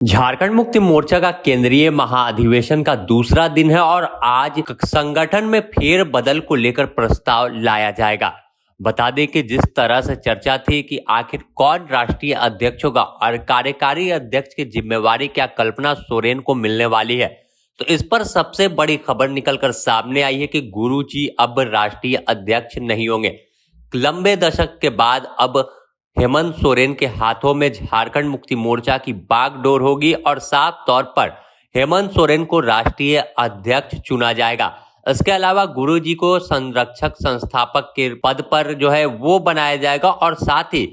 झारखंड मुक्ति मोर्चा का केंद्रीय महाअधिवेशन का दूसरा दिन है और आज संगठन में फेरबदल को लेकर प्रस्ताव लाया जाएगा। बता दें कि जिस तरह से चर्चा थी कि आखिर कौन राष्ट्रीय अध्यक्ष होगा और कार्यकारी अध्यक्ष की जिम्मेवारी क्या कल्पना सोरेन को मिलने वाली है, तो इस पर सबसे बड़ी खबर निकलकर सामने आई है कि गुरुजी अब राष्ट्रीय अध्यक्ष नहीं होंगे। लंबे दशक के बाद अब हेमंत सोरेन के हाथों में झारखंड मुक्ति मोर्चा की बागडोर होगी और साफ तौर पर हेमंत सोरेन को राष्ट्रीय अध्यक्ष चुना जाएगा। इसके अलावा गुरुजी को संरक्षक संस्थापक के पद पर वो बनाया जाएगा और साथ ही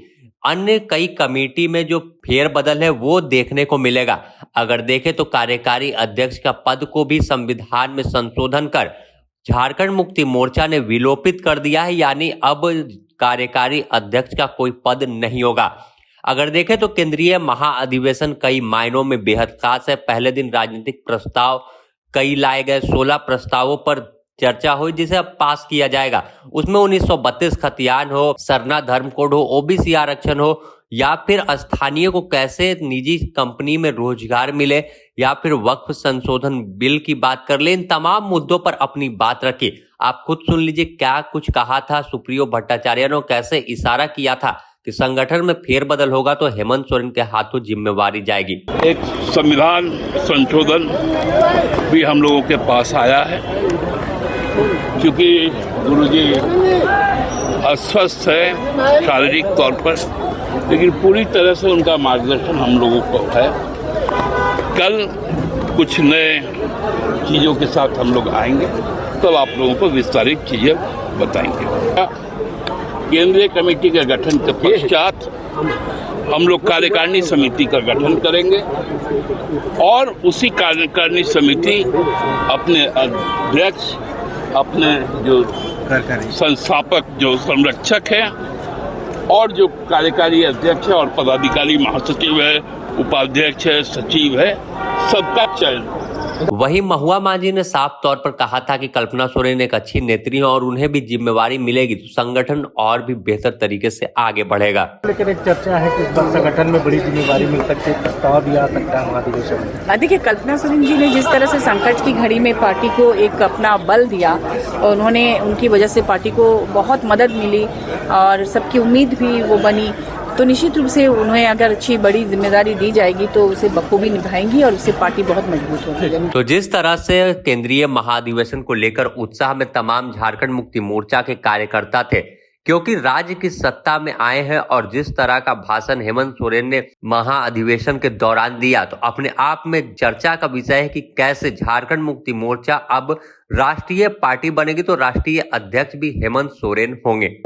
अन्य कई कमेटी में जो फेरबदल है वो देखने को मिलेगा। अगर देखें तो कार्यकारी अध्यक्ष का पद को भी संविधान में संशोधन कर झारखंड मुक्ति मोर्चा ने विलोपित कर दिया है, यानी अब कार्यकारी अध्यक्ष का कोई पद नहीं होगा। अगर देखें तो केंद्रीय महाअधिवेशन कई मायनों में बेहद खास है। पहले दिन राजनीतिक प्रस्ताव कई लाए गए, 16 प्रस्तावों पर चर्चा हुई जिसे अब पास किया जाएगा। उसमें 1932 खतियान हो, सरना धर्म कोड हो, ओबीसी आरक्षण हो, या फिर स्थानीय को कैसे निजी कंपनी में रोजगार मिले, या फिर वक्फ संशोधन बिल की बात कर ले। इन तमाम मुद्दों पर अपनी बात रखी। आप खुद सुन लीजिए क्या कुछ कहा था सुप्रियो भट्टाचार्य ने, कैसे इशारा किया था कि संगठन में फेरबदल होगा तो हेमंत सोरेन के हाथों जिम्मेवारी जाएगी। एक संविधान संशोधन भी हम लोगों के पास आया है, क्योंकि गुरुजी अस्वस्थ है शारीरिक तौर पर, लेकिन पूरी तरह से उनका मार्गदर्शन हम लोगों को है। कल कुछ नए चीज़ों के साथ हम लोग आएंगे, तब आप लोगों को विस्तारित चीज़ें बताएंगे। केंद्रीय कमेटी के गठन के पश्चात हम लोग कार्यकारिणी समिति का गठन करेंगे और उसी कार्यकारिणी समिति अपने अध्यक्ष, अपने जो संस्थापक, जो संरक्षक है, और जो कार्यकारी अध्यक्ष है और पदाधिकारी, महासचिव है, उपाध्यक्ष है, सचिव है, सबका चयन। वहीं महुआ मांझी ने साफ तौर पर कहा था कि कल्पना सोरेन एक अच्छी नेत्री है और उन्हें भी जिम्मेवारी मिलेगी तो संगठन और भी बेहतर तरीके से आगे बढ़ेगा। लेकिन एक चर्चा है कि इस बार संगठन में बड़ी जिम्मेवारी मिल सकती है, प्रस्ताव भी आ सकता है महाधिवेशन में। देखिए, कल्पना सोरेन जी ने जिस तरह से संकट की घड़ी में पार्टी को एक अपना बल दिया और उन्होंने, उनकी वजह से पार्टी को बहुत मदद मिली और सबकी उम्मीद भी वो बनी, तो निश्चित रूप से उन्हें अगर अच्छी बड़ी जिम्मेदारी दी जाएगी तो उसे बखूबी निभाएंगी और उससे पार्टी बहुत मजबूत होगी। तो जिस तरह से केंद्रीय महाधिवेशन को लेकर उत्साह में तमाम झारखंड मुक्ति मोर्चा के कार्यकर्ता थे, क्योंकि राज्य की सत्ता में आए हैं, और जिस तरह का भाषण हेमंत सोरेन ने महाअधिवेशन के दौरान दिया तो अपने आप में चर्चा का विषय है कि कैसे झारखंड मुक्ति मोर्चा अब राष्ट्रीय पार्टी बनेगी तो राष्ट्रीय अध्यक्ष भी हेमंत सोरेन होंगे।